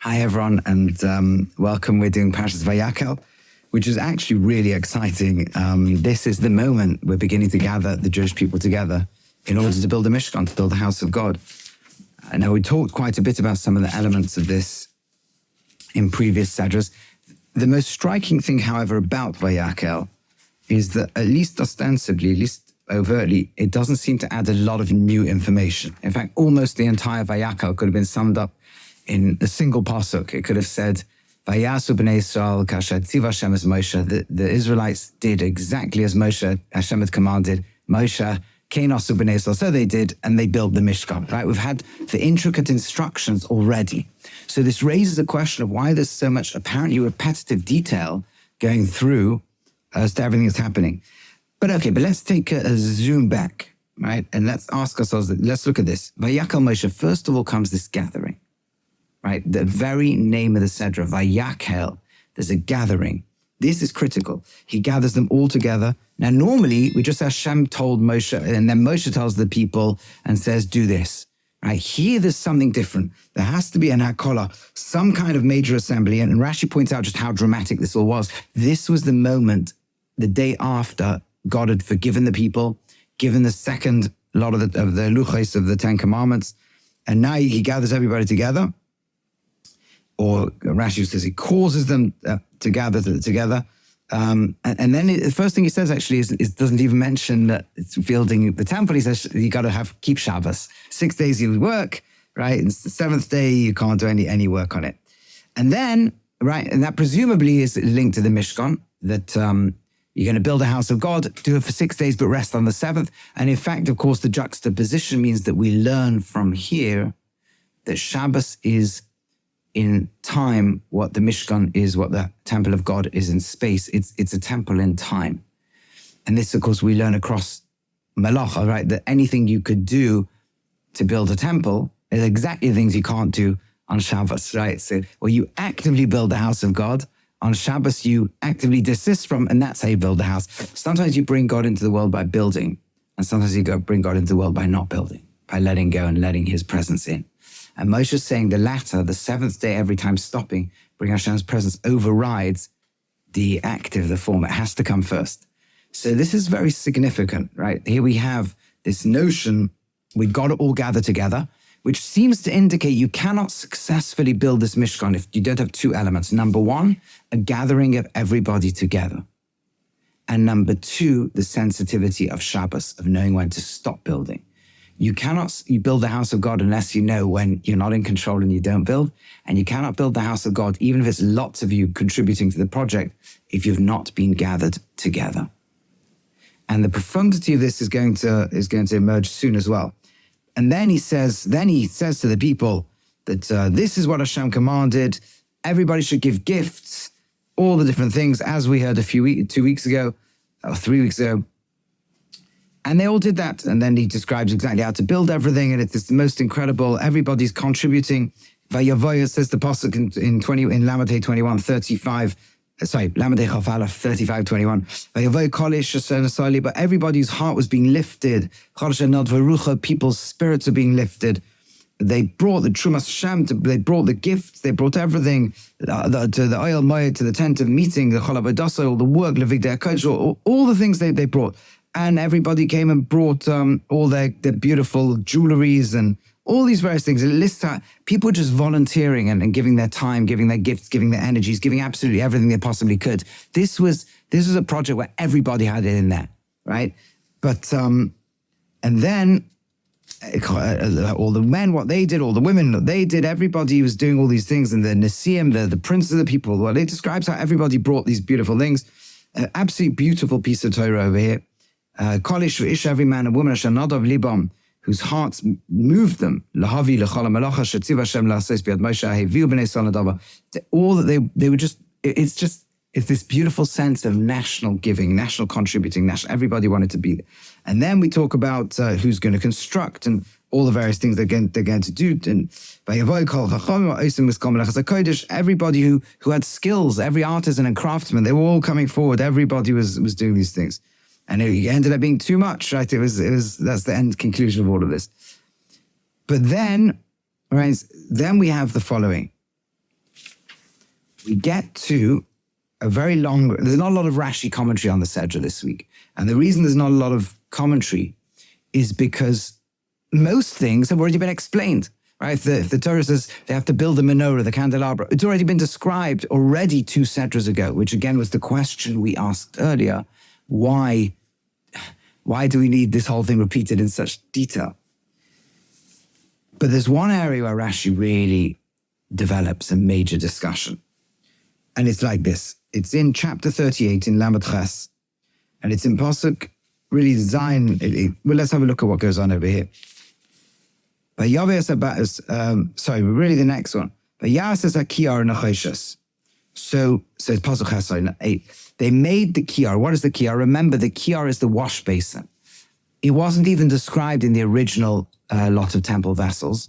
Hi, everyone, and welcome. We're doing Parshas VaYakhel, which is actually really exciting. This is the moment we're beginning to gather the Jewish people together in order to build a Mishkan, to build the house of God. Now, we talked quite a bit about some of the elements of this in previous Sedras. The most striking thing, however, about VaYakhel is that, at least ostensibly, at least overtly, it doesn't seem to add a lot of new information. In fact, almost the entire VaYakhel could have been summed up in a single pasuk. It could have said, "Vayasu b'nei Yisrael kasher tziva Hashem es Moshe." The Israelites did exactly as Hashem had commanded. Moshe, keinasu b'nei Yisrael. So they did, and they built the Mishkan. Right? We've had the intricate instructions already. So this raises a question of why there's so much apparently repetitive detail going through as to everything that's happening. But let's take a zoom back, right? And let's ask ourselves, let's look at this. VaYakhel Moshe, first of all, comes this gathering. Right, the very name of the Sedra, VaYakhel, there's a gathering. This is critical. He gathers them all together. Now, normally, we just Hashem told Moshe, and then Moshe tells the people and says, do this. Right, here there's something different. There has to be an hakola, some kind of major assembly. And Rashi points out just how dramatic this all was. This was the moment, the day after God had forgiven the people, given the second lot of the luchos of the Ten Commandments. And now he gathers everybody together. Or Rashi says he causes them to gather together. And then the first thing he says actually is doesn't even mention that it's building the temple. He says you got to keep Shabbos. 6 days you work, right? And the seventh day you can't do any work on it. And then, right, and that presumably is linked to the Mishkan, that you're going to build a house of God, do it for 6 days, but rest on the seventh. And in fact, of course, the juxtaposition means that we learn from here that Shabbos is in time what the Mishkan is, what the temple of God is in space. It's a temple in time. And this, of course, we learn across Malacha, right? That anything you could do to build a temple is exactly the things you can't do on Shabbos, right? So, well, you actively build the house of God. On Shabbos, you actively desist from, and that's how you build the house. Sometimes you bring God into the world by building, and sometimes you bring God into the world by not building, by letting go and letting his presence in. And Moshe is saying the latter, the seventh day, every time stopping, bring Hashem's presence, overrides the active, the form. It has to come first. So this is very significant, right? Here we have this notion, we've got to all gather together, which seems to indicate you cannot successfully build this Mishkan if you don't have two elements. Number one, a gathering of everybody together. And number two, the sensitivity of Shabbos, of knowing when to stop building. You build the house of God unless you know when you're not in control and you don't build. And you cannot build the house of God, even if it's lots of you contributing to the project, if you've not been gathered together. And the profundity of this is going to emerge soon as well. And then he says to the people that this is what Hashem commanded. Everybody should give gifts, all the different things, as we heard 2 weeks ago, or 3 weeks ago. And they all did that. And then he describes exactly how to build everything. And it's the most incredible. Everybody's contributing. VaYavoy says the pasuk in Lamed 21, 35. Lamed Chaf 35, 21. VaYavoy Kolish, but everybody's heart was being lifted. People's spirits are being lifted. They brought the Trumas Hashem, they brought the gifts, they brought everything to the oil moed, to the tent of meeting, the Cholav Adasa, all the work, all the things they brought. And everybody came and brought all their beautiful jewelries and all these various things. It lists out people just volunteering and giving their time, giving their gifts, giving their energies, giving absolutely everything they possibly could. This was a project where everybody had it in there, right? But and then all the men, what they did, all the women, what they did, everybody was doing all these things. And the Nesiim, the princes of the people, well, it describes how everybody brought these beautiful things. An absolutely beautiful piece of Torah over here. Kolish ish, every man and woman, Shanadav Libam, whose hearts moved them. Lahavi lechol malacha shetziv Hashem la'asos biad Moshe heviu b'nei Sanadava. All that they were just. It's this beautiful sense of national giving, national contributing. Everybody wanted to be there. And then we talk about who's going to construct and all the various things they're going to do. And everybody who had skills, every artisan and craftsman, they were all coming forward. Everybody was doing these things. And it ended up being too much, right? That's the end conclusion of all of this. But then, right, then we have the following. we get to there's not a lot of Rashi commentary on the Sedra this week. And the reason there's not a lot of commentary is because most things have already been explained, right? If the Torah says they have to build the menorah, the candelabra, it's already been described already 2 Sedras ago, which again was the question we asked earlier. Why do we need this whole thing repeated in such detail? But there's one area where Rashi really develops a major discussion. And it's like this. It's in chapter 38 in Lamed Ches, and it's in Pasuk, really Zion. Well, let's have a look at what goes on over here. Really the next one. So it's Pasuk Ches, 8. They made the kiyar. What is the kiyar? Remember, the kiyar is the wash basin. It wasn't even described in the original lot of temple vessels.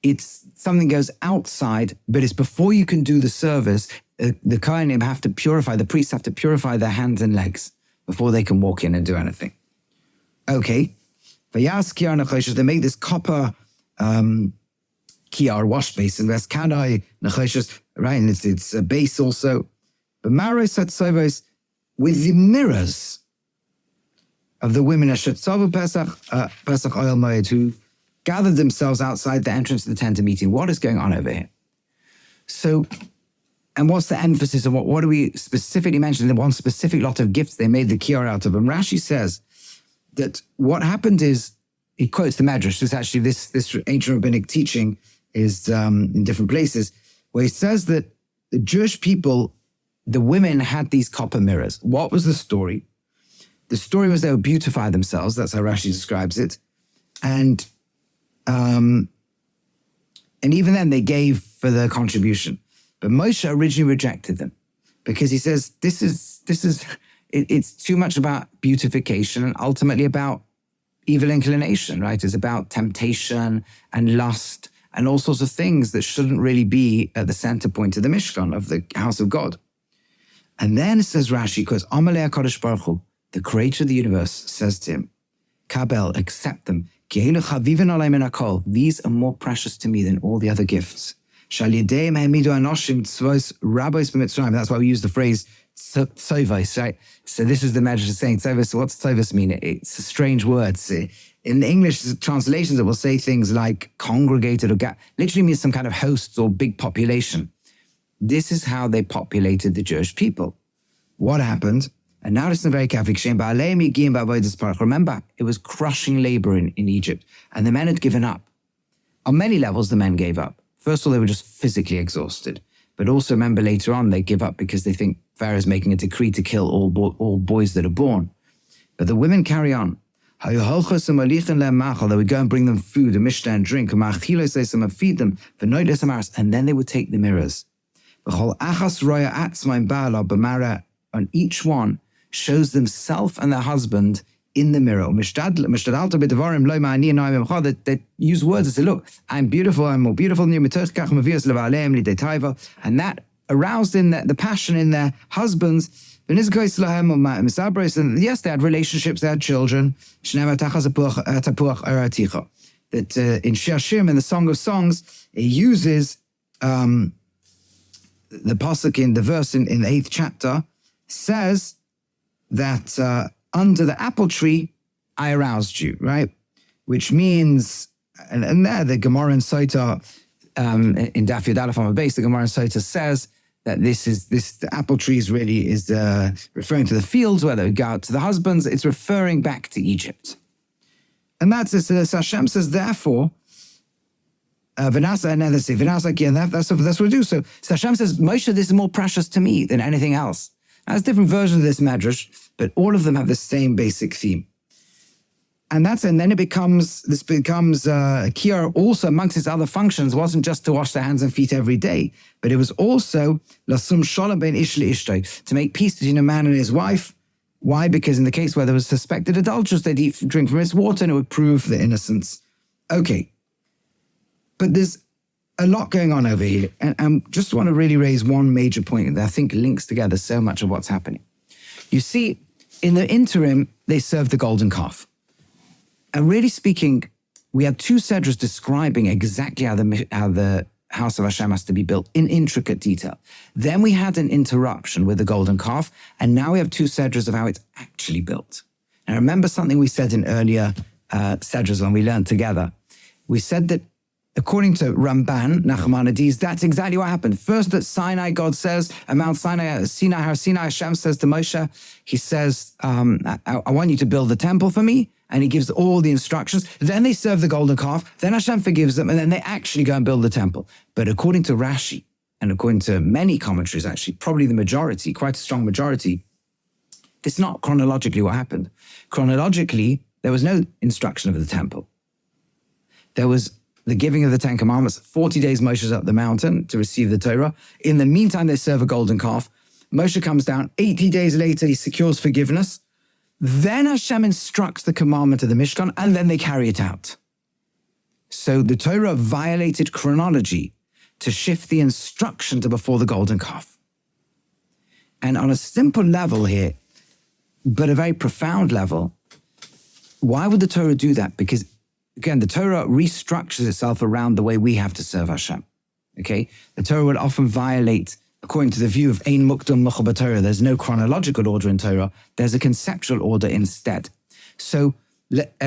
It's something goes outside, but it's before you can do the service. The Kohanim have to purify, the priests have to purify their hands and legs before they can walk in and do anything. Okay. They make this copper kiyar, wash basin. There's kanai, nechoshes, right? And it's a base also. But Maro said Sovos with the mirrors of the women Pesach Oil Moed who gathered themselves outside the entrance to the tent of meeting. What is going on over here? So, and what's the emphasis of what do we specifically mention in one specific lot of gifts they made the kiyar out of? And Rashi says that what happened is, he quotes the Medrash. This actually, this ancient rabbinic teaching is in different places, where he says that the Jewish people, the women had these copper mirrors. What was the story? The story was they would beautify themselves. That's how Rashi describes it. And even then they gave for their contribution. But Moshe originally rejected them because he says, it's too much about beautification and ultimately about evil inclination, right? It's about temptation and lust and all sorts of things that shouldn't really be at the center point of the Mishkan, of the house of God. And then it says Rashi, because Amalei HaKadosh Baruch Hu, the creator of the universe, says to him, Kabel, accept them. These are more precious to me than all the other gifts. That's why we use the phrase tzovos, right? So this is the Medrash saying tzovos. So what's tzovos mean? It's a strange word. In the English translations, it will say things like congregated or literally means some kind of hosts or big population. This is how they populated the Jewish people. What happened? And now listen very carefully. Remember, it was crushing labor in Egypt, and the men had given up. On many levels, the men gave up. First of all, they were just physically exhausted. But also remember later on, they give up because they think Pharaoh's making a decree to kill all boys that are born. But the women carry on. They would go and bring them food, a mishnah and drink, and feed them, and then they would take the mirrors. And each one shows themselves and their husband in the mirror. They use words to say, look, I'm beautiful, I'm more beautiful than you. And that aroused in the passion in their husbands. And yes, they had relationships, they had children. That in Shir Shirim, in the Song of Songs, it uses the pasuk in the verse in the 8th chapter, says that under the apple tree, I aroused you, right? Which means, and there the Gemara in Sota, in Daf Yud Aleph on the base, the Gemara in Sota says that the apple tree is referring to the fields where they would go out to the husbands. It's referring back to Egypt. And that's it. So Hashem says, therefore, Vanasa, and then they say, Vanasa again, that's what we do. So Hashem says, Moshe, this is more precious to me than anything else. Now, there's different versions of this Medrash, but all of them have the same basic theme. And then it becomes kiyar also amongst its other functions wasn't just to wash their hands and feet every day, but it was also lasum shalom ben ish le'ishtoi, to make peace between a man and his wife. Why? Because in the case where there was suspected adulterers, they'd drink from its water and it would prove their innocence. Okay. But there's a lot going on over here. And I just want to really raise one major point that I think links together so much of what's happening. You see, in the interim, they served the golden calf. And really speaking, we have 2 Sedras describing exactly how house of Hashem has to be built in intricate detail. Then we had an interruption with the golden calf, and now we have two sedras of how it's actually built. Now remember something we said in earlier sedras when we learned together. We said that according to Ramban, Nachmanides, that's exactly what happened. First at Sinai, God says, at Mount Sinai, Har Sinai, Hashem says to Moshe, he says, I want you to build the temple for me. And he gives all the instructions. Then they serve the golden calf. Then Hashem forgives them. And then they actually go and build the temple. But according to Rashi, and according to many commentaries, actually, probably the majority, quite a strong majority, this is not chronologically what happened. Chronologically, there was no instruction of the temple. There was the giving of the Ten Commandments. 40 days Moshe's up the mountain to receive the Torah. In the meantime, they serve a golden calf. Moshe comes down. 80 days later, he secures forgiveness. Then Hashem instructs the commandment of the Mishkan, and then they carry it out. So the Torah violated chronology to shift the instruction to before the golden calf. And on a simple level here, but a very profound level, why would the Torah do that? Because again, the Torah restructures itself around the way we have to serve Hashem. Okay? The Torah would often violate, according to the view of Ein Mukdam Muchal B'Torah, there's no chronological order in Torah, there's a conceptual order instead. So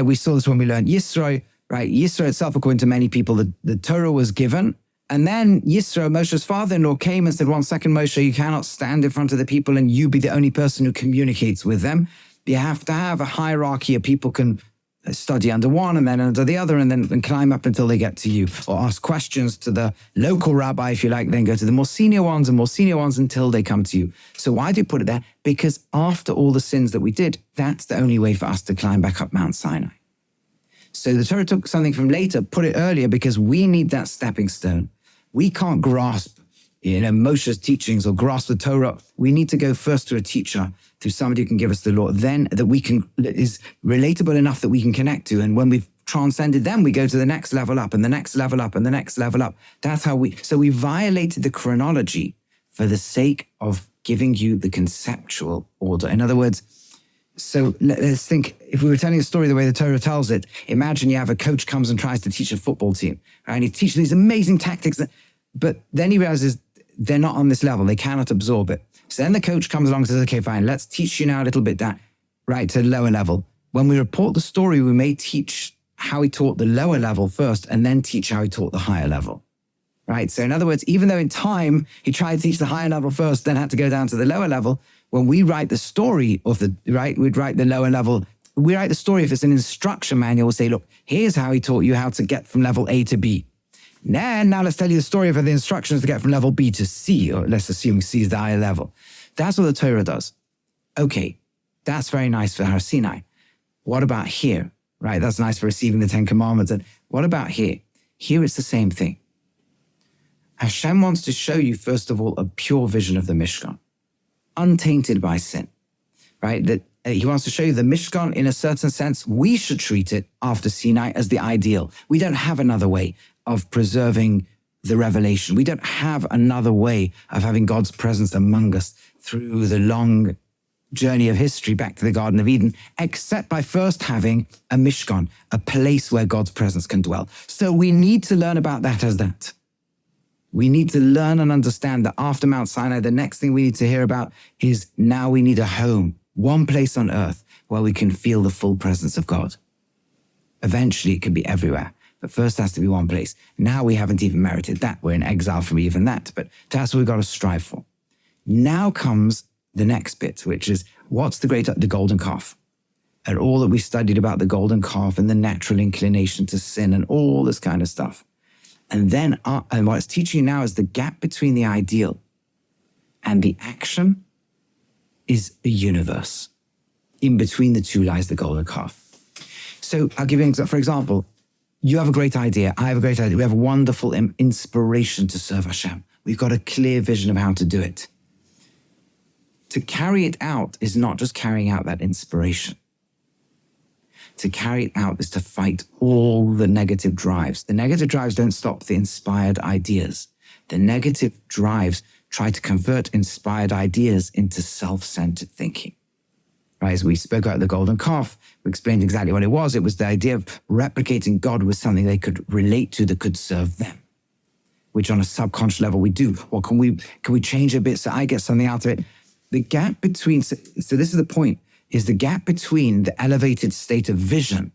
we saw this when we learned Yisro, right? Yisro itself, according to many people, the Torah was given, and then Yisro, Moshe's father-in-law, came and said, 1 second, Moshe, you cannot stand in front of the people and you be the only person who communicates with them. You have to have a hierarchy of people can study under one and then under the other and then climb up until they get to you, or ask questions to the local rabbi, if you like, then go to the more senior ones until they come to you. So why do you put it there? Because after all the sins that we did, that's the only way for us to climb back up Mount Sinai. So the Torah took something from later, put it earlier, because we need that stepping stone. We can't grasp, Moshe's teachings or grasp the Torah. We need to go first to a teacher, to somebody who can give us the law, then that is relatable enough that we can connect to. And when we've transcended them, we go to the next level up and the next level up and the next level up. That's how so we violated the chronology for the sake of giving you the conceptual order. In other words, so let's think, if we were telling a story the way the Torah tells it, imagine you have a coach comes and tries to teach a football team, right? And he teaches these amazing tactics, but then he realizes they're not on this level. They cannot absorb it. So then the coach comes along and says, okay, fine, let's teach you now a little bit that, right, to the lower level. When we report the story, we may teach how he taught the lower level first and then teach how he taught the higher level, right? So in other words, even though in time he tried to teach the higher level first, then had to go down to the lower level, when we write the story of we'd write the lower level. We write the story, if it's an instruction manual, we'll say, look, here's how he taught you how to get from level A to B. Now let's tell you the story of the instructions to get from level B to C, or let's assume C is the higher level. That's what the Torah does. Okay, that's very nice for Har Sinai. What about here? Right, that's nice for receiving the Ten Commandments. And what about here? Here it's the same thing. Hashem wants to show you, first of all, a pure vision of the Mishkan, untainted by sin, right? That he wants to show you the Mishkan in a certain sense. We should treat it after Sinai as the ideal. We don't have another way of preserving the revelation. We don't have another way of having God's presence among us through the long journey of history back to the Garden of Eden, except by first having a Mishkan, a place where God's presence can dwell. So we need to learn about that as that. We need to learn and understand that after Mount Sinai, the next thing we need to hear about is now we need a home, one place on earth where we can feel the full presence of God. Eventually, it can be everywhere. But first has to be one place. Now we haven't even merited that. We're in exile from even that. But that's what we've got to strive for. Now comes the next bit, which is what's the golden calf. And all that we studied about the golden calf and the natural inclination to sin and all this kind of stuff. And then, and what it's teaching you now is the gap between the ideal and the action is a universe. In between the two lies the golden calf. So I'll give you an example. For example, you have a great idea. I have a great idea. We have a wonderful inspiration to serve Hashem. We've got a clear vision of how to do it. To carry it out is not just carrying out that inspiration. To carry it out is to fight all the negative drives. The negative drives don't stop the inspired ideas. The negative drives try to convert inspired ideas into self-centered thinking. Right, as we spoke about the golden calf, we explained exactly what it was. It was the idea of replicating God with something they could relate to that could serve them. which on a subconscious level we do. Well, can we change a bit so I get something out of it? The gap between, so this is the point, is the gap between the elevated state of vision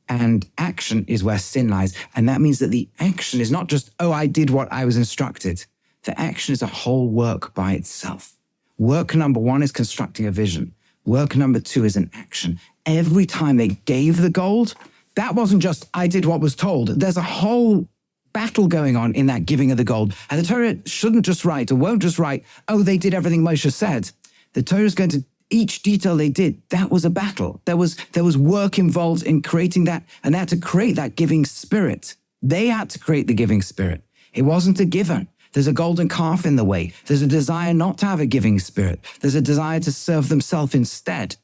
and action is where sin lies. And that means that the action is not just, oh, I did what I was instructed. The action is a whole work by itself. Work number one is constructing a vision. Work number two is an action. Every time they gave the gold, that wasn't just, I did what was told. There's a whole battle going on in that giving of the gold. And the Torah shouldn't just write or won't just write, oh, they did everything Moshe said. The Torah is going to, each detail they did, that was a battle. There was work involved in creating that, and they had to create that giving spirit. They had to create the giving spirit. It wasn't a given. There's a golden calf in the way. There's a desire not to have a giving spirit. There's a desire to serve themselves instead.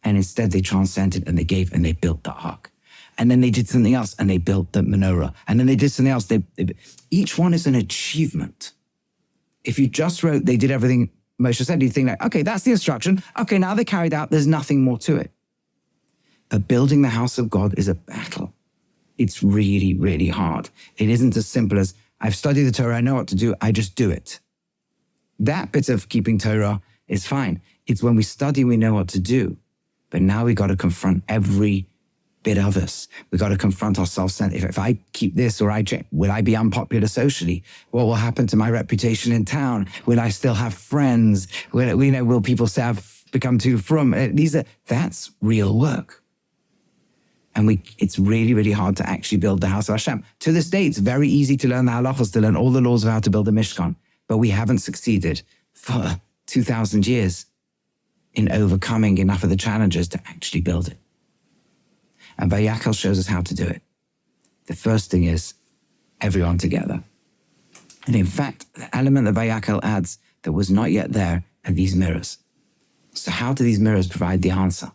And instead they transcended and they gave and they built the ark. And then they did something else and they built the menorah. And then they did something else. Each one is an achievement. If you just wrote, they did everything Moshe said, you think like, okay, that's the instruction. Okay, now they carried out, there's nothing more to it. But building the house of God is a battle. It's really, really hard. It isn't as simple as, I've studied the Torah, I know what to do, I just do it. That bit of keeping Torah is fine. It's when we study, we know what to do. But now we got to confront every bit of us. We got to confront ourselves. If I keep this or will I be unpopular socially? What will happen to my reputation in town? Will I still have friends? Will people say I've become too frum? That's real work. And it's really, really hard to actually build the house of Hashem. To this day, it's very easy to learn the halachos, to learn all the laws of how to build a Mishkan. But we haven't succeeded for 2,000 years in overcoming enough of the challenges to actually build it. And VaYakhel shows us how to do it. The first thing is everyone together. And in fact, the element that VaYakhel adds that was not yet there are these mirrors. So how do these mirrors provide the answer?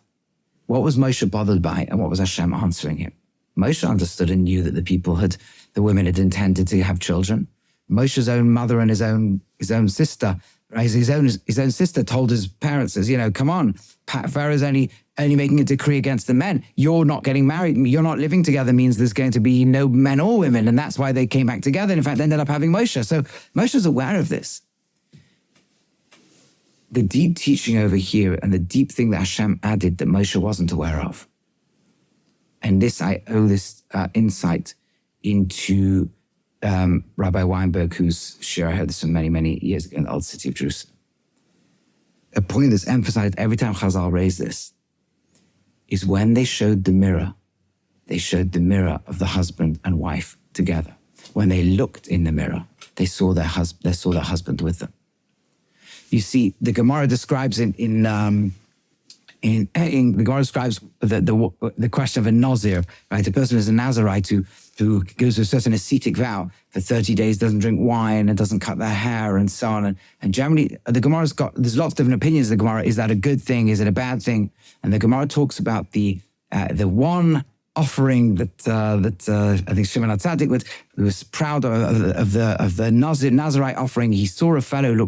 What was Moshe bothered by and what was Hashem answering him? Moshe understood and knew that the women had intended to have children. Moshe's own mother and his own sister, right? His own sister told his parents, come on, Pharaoh's only making a decree against the men. You're not getting married. You're not living together means there's going to be no men or women. And that's why they came back together. And in fact, they ended up having Moshe. So Moshe's aware of this. The deep teaching over here and the deep thing that Hashem added that Moshe wasn't aware of. And I owe this insight into Rabbi Weinberg, whose share I heard this from many, many years ago in the old city of Jerusalem. A point that's emphasized every time Chazal raised this is when they showed the mirror of the husband and wife together. When they looked in the mirror, they saw their husband with them. You see, the Gemara describes the Gemara describes the question of a Nazir, right? A person who's a Nazirite who goes to a certain ascetic vow for 30 days, doesn't drink wine and doesn't cut their hair and so on. And generally, the Gemara's there's lots of different opinions of the Gemara. Is that a good thing? Is it a bad thing? And the Gemara talks about the one offering that I think Shimon HaTzadik was proud of the Nazirite offering. He saw a fellow who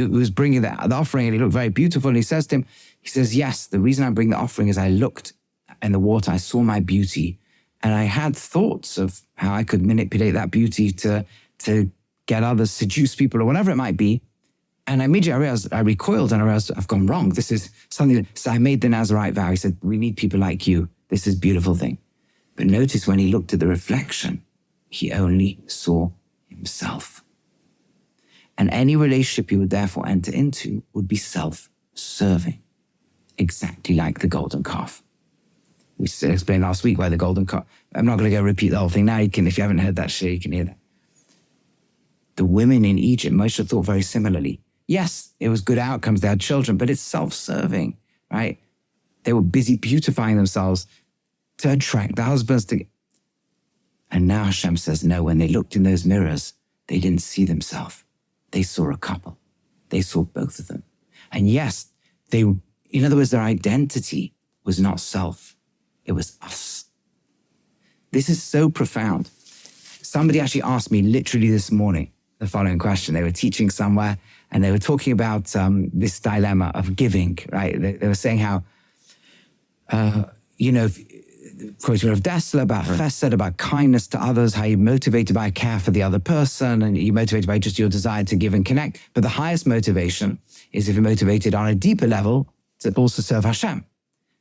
was bringing the offering and he looked very beautiful. And he says to him, yes, the reason I bring the offering is I looked in the water, I saw my beauty, and I had thoughts of how I could manipulate that beauty to get others, seduce people or whatever it might be. And immediately I recoiled and I realized I've gone wrong. This is something. So I made the Nazirite vow. He said, we need people like you. This is a beautiful thing. But notice when he looked at the reflection, he only saw himself. And any relationship he would therefore enter into would be self-serving, exactly like the golden calf. We explained last week why the golden calf. I'm not going to go repeat the whole thing now. If you haven't heard that share, you can hear that. The women in Egypt, Moshe thought very similarly. Yes, it was good outcomes. They had children, but it's self-serving, right? They were busy beautifying themselves to attract the husbands. And now Hashem says, no, when they looked in those mirrors, they didn't see themselves. They saw a couple. They saw both of them. And yes, in other words, their identity was not self. It was us. This is so profound. Somebody actually asked me literally this morning the following question. They were teaching somewhere and they were talking about this dilemma of giving, right? They were saying how, quoting of Dessler about chesed, about kindness to others, how you're motivated by care for the other person, and you're motivated by just your desire to give and connect. But the highest motivation is if you're motivated on a deeper level to also serve Hashem,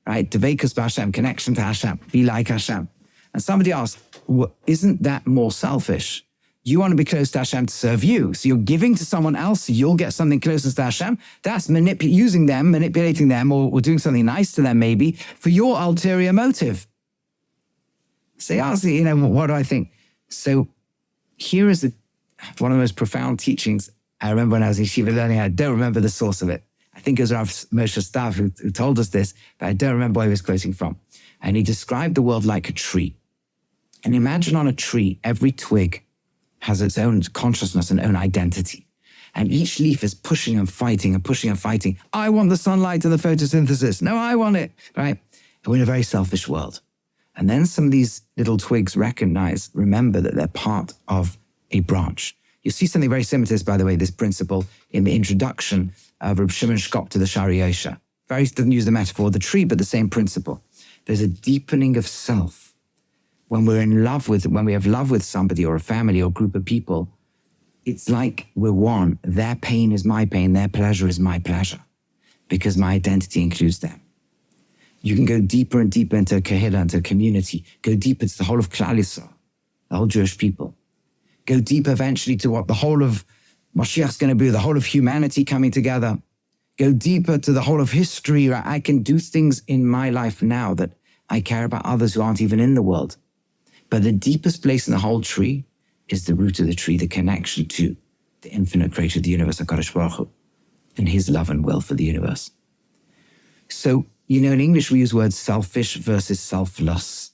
right? Devekus b'Hashem, connection to Hashem, be like Hashem. And somebody asked, well, isn't that more selfish? You want to be close to Hashem to serve you. So you're giving to someone else, so you'll get something closer to Hashem. That's using them, manipulating them, or doing something nice to them maybe for your ulterior motive. So you ask, what do I think? So here is one of the most profound teachings. I remember when I was in Yeshiva learning, I don't remember the source of it. I think it was Rav Moshe Stav who told us this, but I don't remember where he was quoting from. And he described the world like a tree. And imagine on a tree, every twig has its own consciousness and own identity. And each leaf is pushing and fighting and pushing and fighting. I want the sunlight and the photosynthesis. No, I want it, right? And we're in a very selfish world. And then some of these little twigs remember that they're part of a branch. You see something very similar to this, by the way, this principle in the introduction of Reb Shimon Shkop to the Shari Yosha. Doesn't use the metaphor of the tree, but the same principle. There's a deepening of self. When we have love with somebody or a family or a group of people, it's like we're one. Their pain is my pain. Their pleasure is my pleasure, because my identity includes them. You can go deeper and deeper into a kahila, into a community. Go deeper into the whole of Klal Yisrael, the whole Jewish people. Go deeper eventually to what the whole of Mashiach's going to be, the whole of humanity coming together. Go deeper to the whole of history. I can do things in my life now that I care about others who aren't even in the world. But the deepest place in the whole tree is the root of the tree, the connection to the infinite creator of the universe, HaKadosh Baruch Hu, and his love and will for the universe. So, in English, we use words selfish versus selfless.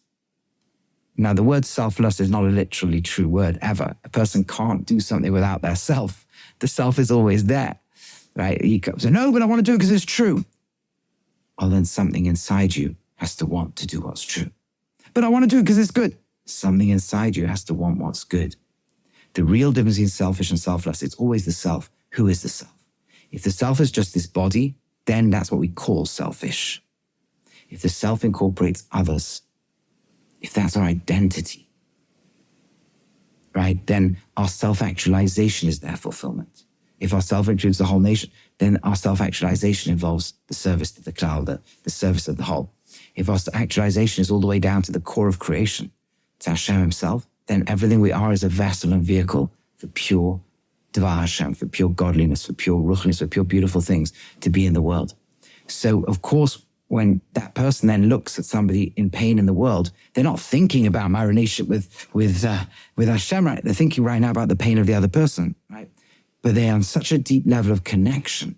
Now, the word selfless is not a literally true word ever. A person can't do something without their self. The self is always there, right? You say, no, but I want to do it because it's true. Well, then something inside you has to want to do what's true. But I want to do it because it's good. Something inside you has to want what's good. The real difference between selfish and selfless, it's always the self. Who is the self? If the self is just this body, then that's what we call selfish. If the self incorporates others, if that's our identity, right, then our self-actualization is their fulfillment. If our self includes the whole nation, then our self-actualization involves the service to the klal, the service of the whole. If our actualization is all the way down to the core of creation, to Hashem himself, then everything we are is a vessel and vehicle for pure Dvar Hashem, for pure godliness, for pure ruchnis, for pure beautiful things to be in the world. So, of course, when that person then looks at somebody in pain in the world, they're not thinking about my relationship with Hashem, right? They're thinking right now about the pain of the other person, right? But they are on such a deep level of connection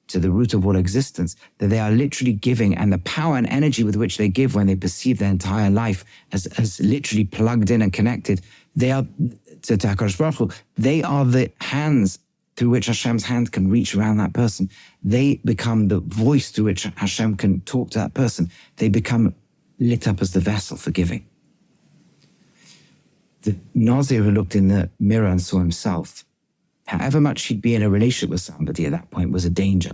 to the root of all existence, that they are literally giving, and the power and energy with which they give when they perceive their entire life as literally plugged in and connected, they are, to HaKadosh Baruch Hu, they are the hands through which Hashem's hand can reach around that person. They become the voice through which Hashem can talk to that person. They become lit up as the vessel for giving. The Nazir who looked in the mirror and saw himself, however much he'd be in a relationship with somebody at that point was a danger.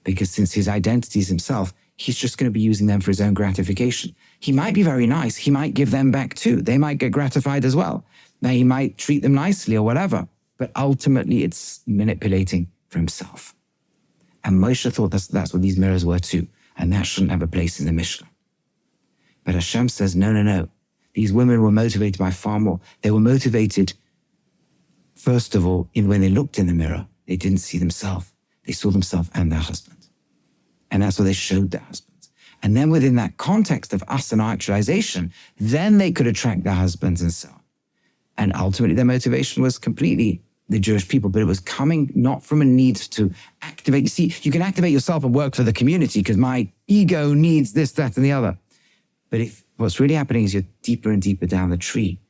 Because since his identity is himself, he's just going to be using them for his own gratification. He might be very nice. He might give them back too. They might get gratified as well. Now, he might treat them nicely or whatever. But ultimately, it's manipulating for himself. And Moshe thought that's what these mirrors were too. And that shouldn't have a place in the Mishkan. But Hashem says, no. These women were motivated by far more. They were motivated, first of all, when they looked in the mirror, they didn't see themselves. They saw themselves and their husband. And that's what they showed their husbands. And then within that context of us and our actualization, then they could attract their husbands and so on. And ultimately their motivation was completely the Jewish people, but it was coming not from a need to activate. You see, you can activate yourself and work for the community because my ego needs this, that, and the other. But if what's really happening is you're deeper and deeper down the tree,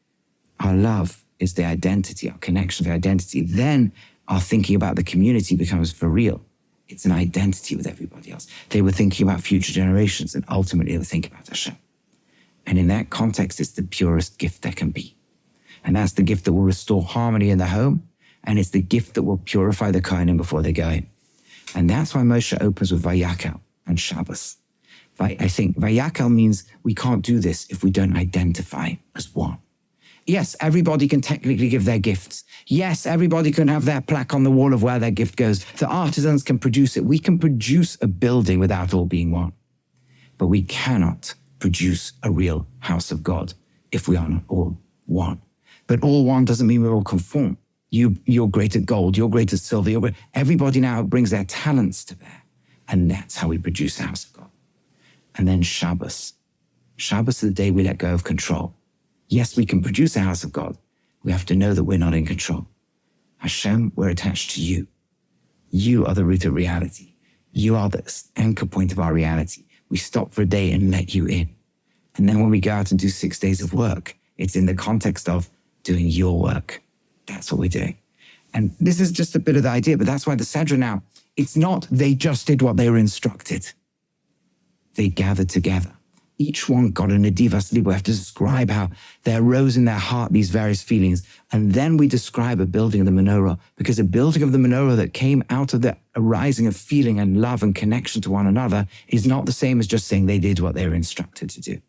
our love is the identity, our connection to the identity. Then our thinking about the community becomes for real. It's an identity with everybody else. They were thinking about future generations, and ultimately they were thinking about Hashem. And in that context, it's the purest gift there can be. And that's the gift that will restore harmony in the home, and it's the gift that will purify the kohanim before they go in. And that's why Moshe opens with VaYakhel and Shabbos. I think VaYakhel means we can't do this if we don't identify as one. Yes, everybody can technically give their gifts. Yes, everybody can have their plaque on the wall of where their gift goes. The artisans can produce it. We can produce a building without all being one. But we cannot produce a real house of God if we are not all one. But all one doesn't mean we're all conform. You're great at gold, you're great at silver. Everybody now brings their talents to bear. And that's how we produce a house of God. And then Shabbos. Shabbos is the day we let go of control. Yes, we can produce a house of God. We have to know that we're not in control. Hashem, we're attached to you. You are the root of reality. You are the anchor point of our reality. We stop for a day and let you in. And then when we go out and do 6 days of work, it's in the context of doing your work. That's what we're doing. And this is just a bit of the idea, but that's why the Sedra now, it's not they just did what they were instructed. They gathered together. Each one got a nedivas libo. We have to describe how there arose in their heart these various feelings. And then we describe a building of the menorah, because a building of the menorah that came out of the arising of feeling and love and connection to one another is not the same as just saying they did what they were instructed to do.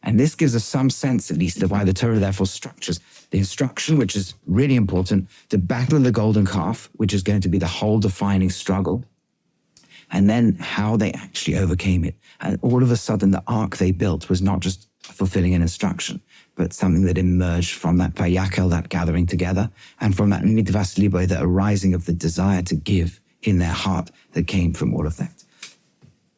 And this gives us some sense, at least, of why the Torah therefore structures the instruction, which is really important, the battle of the golden calf, which is going to be the whole defining struggle, and then how they actually overcame it. And all of a sudden, the ark they built was not just fulfilling an instruction, but something that emerged from that VaYakhel, that gathering together, and from that nidvas libo, the arising of the desire to give in their heart that came from all of that.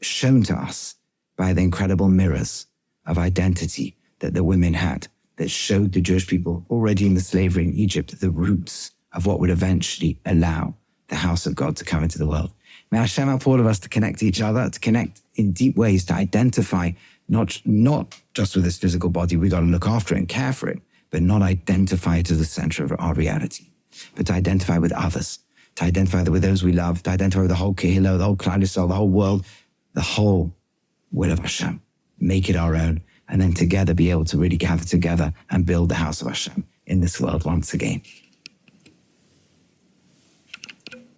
Shown to us by the incredible mirrors of identity that the women had, that showed the Jewish people already in the slavery in Egypt the roots of what would eventually allow the house of God to come into the world. May Hashem help all of us to connect to each other, to connect in deep ways, to identify not just with this physical body, we've got to look after it and care for it, but not identify it as the center of our reality, but to identify with others, to identify with those we love, to identify with the whole Kehillah, the whole Klal Yisrael, the whole world, the whole will of Hashem. Make it our own, and then together be able to really gather together and build the house of Hashem in this world once again.